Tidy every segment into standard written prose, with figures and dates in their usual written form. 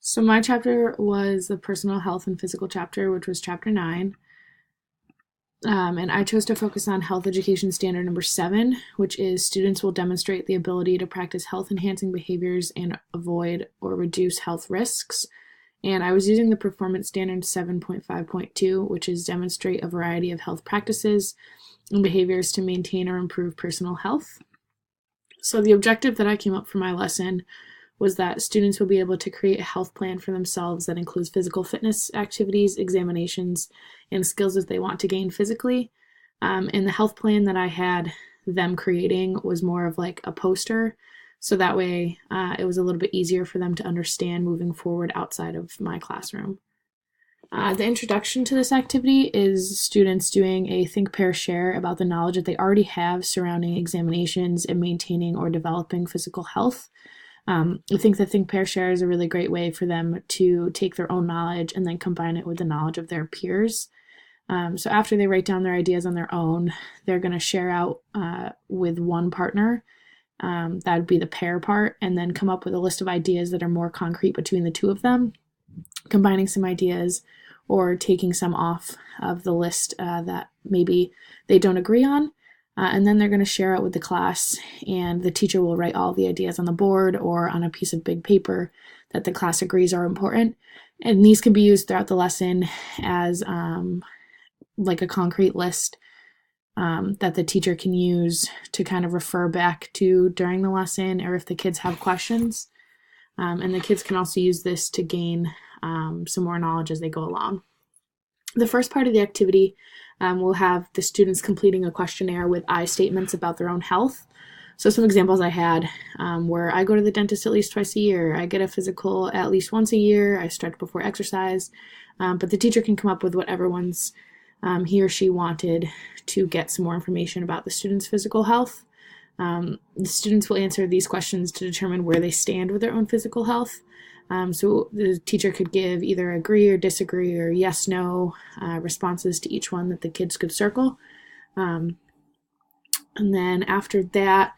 So my chapter was the personal health and physical chapter, which was chapter 9. And I chose to focus on health education standard number 7, which is students will demonstrate the ability to practice health enhancing behaviors and avoid or reduce health risks. And I was using the performance standard 7.5.2, which is demonstrate a variety of health practices and behaviors to maintain or improve personal health. So the objective that I came up for my lesson was that students will be able to create a health plan for themselves that includes physical fitness activities, examinations, and skills that they want to gain physically. And the health plan that I had them creating was more of like a poster, so that way it was a little bit easier for them to understand moving forward outside of my classroom. The introduction to this activity is students doing a think, pair, share about the knowledge that they already have surrounding examinations and maintaining or developing physical health. I think the think, pair, share is a really great way for them to take their own knowledge and then combine it with the knowledge of their peers. So after they write down their ideas on their own, they're going to share out with one partner. That would be the pair part, and then come up with a list of ideas that are more concrete between the two of them, combining some ideas or taking some off of the list that maybe they don't agree on. And then they're going to share it with the class, and the teacher will write all the ideas on the board or on a piece of big paper that the class agrees are important. And these can be used throughout the lesson as like a concrete list that the teacher can use to kind of refer back to during the lesson, or if the kids have questions. And the kids can also use this to gain some more knowledge as they go along. The first part of the activity will have the students completing a questionnaire with I statements about their own health. So some examples I had were I go to the dentist at least twice a year, I get a physical at least once a year, I stretch before exercise, but the teacher can come up with whatever ones he or she wanted to get some more information about the student's physical health. The students will answer these questions to determine where they stand with their own physical health. So the teacher could give either agree or disagree or yes, no responses to each one that the kids could circle. And then after that,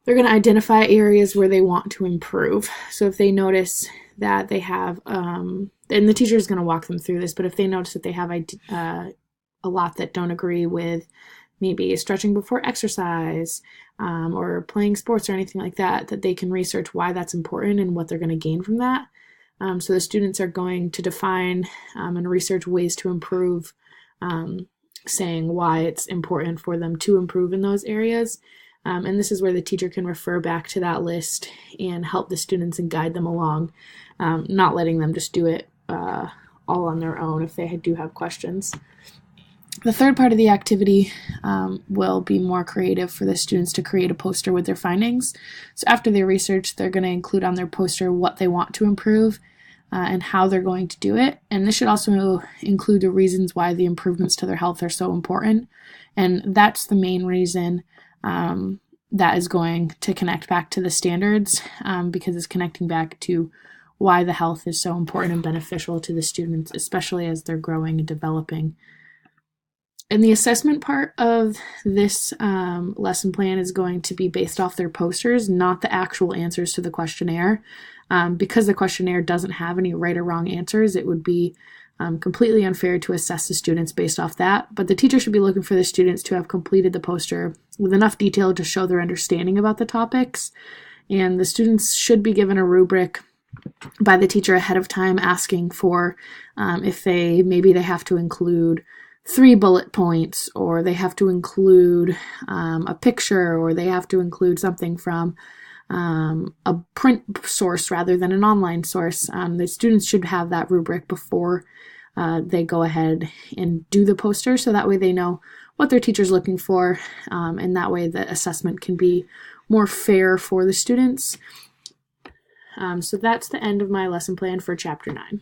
they're going to identify areas where they want to improve. So if they notice that they have, and the teacher is going to walk them through this, but if they notice that they have a lot that don't agree with maybe stretching before exercise or playing sports or anything like that, that they can research why that's important and what they're going to gain from that. So the students are going to define and research ways to improve, saying why it's important for them to improve in those areas. And this is where the teacher can refer back to that list and help the students and guide them along, not letting them just do it all on their own if they do have questions. The third part of the activity will be more creative for the students to create a poster with their findings. So after their research, they're going to include on their poster what they want to improve and how they're going to do it. And this should also include the reasons why the improvements to their health are so important. And that's the main reason that is going to connect back to the standards because it's connecting back to why the health is so important and beneficial to the students, especially as they're growing and developing. And the assessment part of this lesson plan is going to be based off their posters, not the actual answers to the questionnaire. Because the questionnaire doesn't have any right or wrong answers, it would be completely unfair to assess the students based off that. But the teacher should be looking for the students to have completed the poster with enough detail to show their understanding about the topics. And the students should be given a rubric by the teacher ahead of time asking for if maybe they have to include 3 bullet points, or they have to include a picture, or they have to include something from a print source rather than an online source. The students should have that rubric before they go ahead and do the poster, so that way they know what their teacher's looking for, and that way the assessment can be more fair for the students. So that's the end of my lesson plan for Chapter 9.